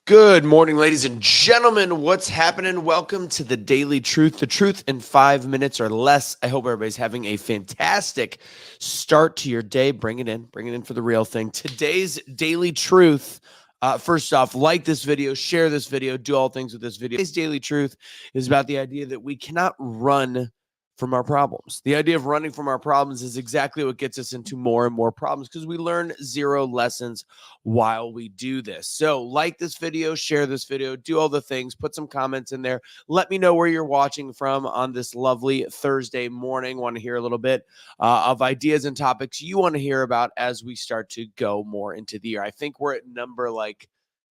Good morning, ladies and gentlemen. What's happening? Welcome to the Daily Truth, the truth in 5 minutes or less. I hope everybody's having a fantastic start to your day. Bring it in for the real thing. Today's Daily Truth. First off, like this video, share this video, do all things with this video. Today's Daily Truth is about the idea that we cannot run from our problems. The idea of running from our problems is exactly what gets us into more and more problems because we learn zero lessons while we do this. So like this video, share this video, do all the things, put some comments in there. Let me know where you're watching from on this lovely Thursday morning. Want to hear a little bit of ideas and topics you want to hear about as we start to go more into the year. I think we're at number like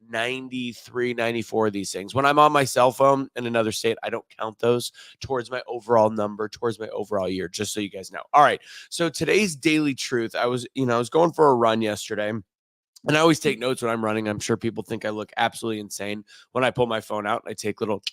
93, 94 of these things. When I'm on my cell phone in another state, I don't count those towards my overall number, towards my overall year, just so you guys know. All right. So today's Daily Truth, I was going for a run yesterday. And I always take notes when I'm running. I'm sure people think I look absolutely insane when I pull my phone out and I take little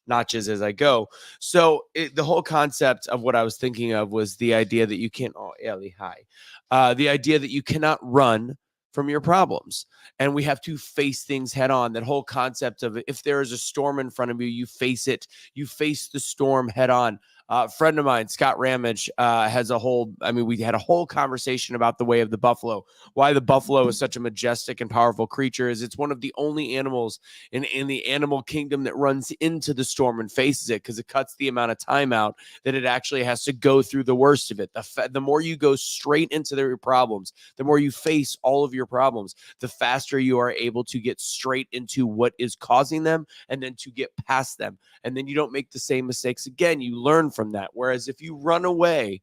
notches as I go. So the whole concept of what I was thinking of was the idea that you can't, the idea that you cannot run from your problems, and we have to face things head on. That whole concept of if there is a storm in front of you, you face it, you face the storm head on. A friend of mine, Scott Ramage, has we had a whole conversation about the way of the buffalo, why the buffalo is such a majestic and powerful creature. Is it's one of the only animals in the animal kingdom that runs into the storm and faces it, because it cuts the amount of time out that it actually has to go through the worst of it. The more you go straight into their problems, the more you face all of your problems, the faster you are able to get straight into what is causing them and then to get past them. And then you don't make the same mistakes again. You learn from that. Whereas if you run away,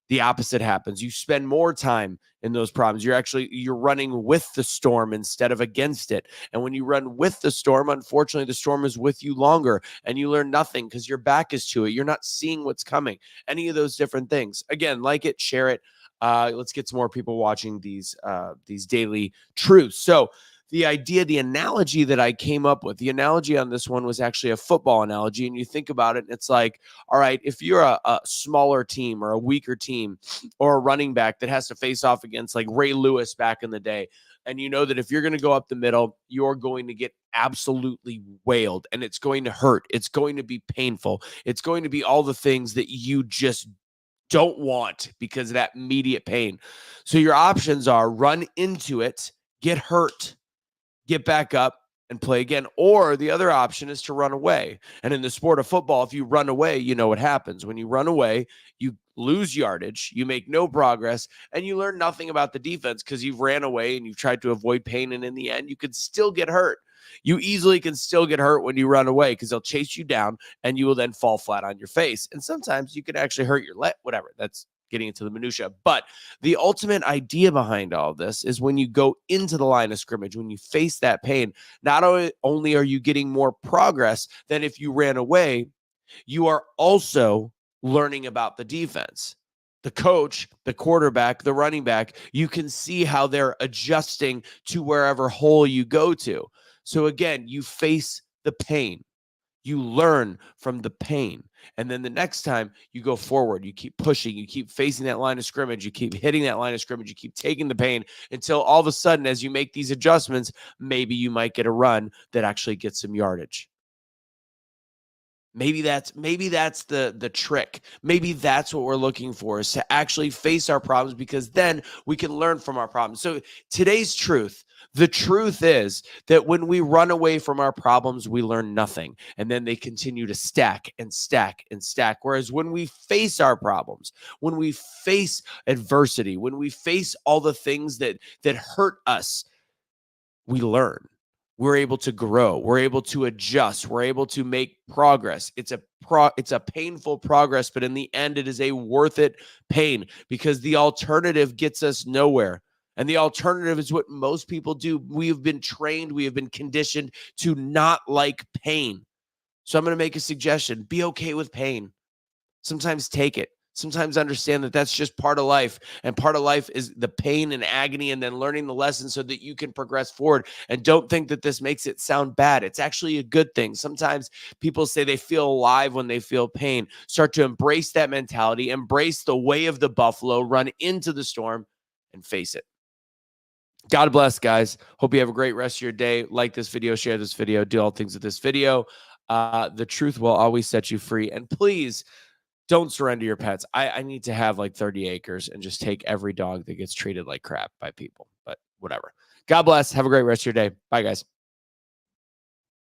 the opposite happens. You spend more time in those problems. You're running with the storm instead of against it. And when you run with the storm, unfortunately, the storm is with you longer and you learn nothing because your back is to it. You're not seeing what's coming. Any of those different things. Again, like it, share it. Let's get some more people watching these daily truths. So the analogy that I came up with, the analogy on this one was actually a football analogy. And you think about it, and it's like, all right, if you're a smaller team or a weaker team or a running back that has to face off against like Ray Lewis back in the day, and you know that if you're going to go up the middle, you're going to get absolutely wailed and it's going to hurt. It's going to be painful. It's going to be all the things that you just don't want because of that immediate pain. So your options are run into it, get hurt, get back up and play again. Or the other option is to run away. And in the sport of football, if you run away, you know what happens. When you run away, you lose yardage, you make no progress, and you learn nothing about the defense because you've ran away and you've tried to avoid pain. And in the end, you could still get hurt. You easily can still get hurt when you run away because they'll chase you down and you will then fall flat on your face. And sometimes you could actually hurt your leg, whatever. That's getting into the minutia. But the ultimate idea behind all of this is when you go into the line of scrimmage, when you face that pain, not only are you getting more progress than if you ran away, you are also learning about the defense. The coach, the quarterback, the running back, you can see how they're adjusting to wherever hole you go to. So again, you face the pain. You learn from the pain. And then the next time you go forward, you keep pushing, you keep facing that line of scrimmage, you keep hitting that line of scrimmage, you keep taking the pain until all of a sudden, as you make these adjustments, maybe you might get a run that actually gets some yardage. Maybe that's the trick. Maybe that's what we're looking for, is to actually face our problems, because then we can learn from our problems. So today's truth, the truth is that when we run away from our problems, we learn nothing. And then they continue to stack and stack and stack. Whereas when we face our problems, when we face adversity, when we face all the things that hurt us, we learn. We're able to grow. We're able to adjust. We're able to make progress. It's a painful progress, but in the end, it is a worth it pain, because the alternative gets us nowhere. And the alternative is what most people do. We have been trained, we have been conditioned to not like pain. So I'm going to make a suggestion. Be okay with pain. Sometimes take it. Sometimes understand that that's just part of life. And part of life is the pain and agony, and then learning the lesson so that you can progress forward. And don't think that this makes it sound bad. It's actually a good thing. Sometimes people say they feel alive when they feel pain. Start to embrace that mentality, embrace the way of the buffalo, run into the storm and face it. God bless, guys. Hope you have a great rest of your day. Like this video, share this video, do all things with this video. The truth will always set you free. And please don't surrender your pets. I need to have like 30 acres and just take every dog that gets treated like crap by people, but whatever. God bless. Have a great rest of your day. Bye, guys.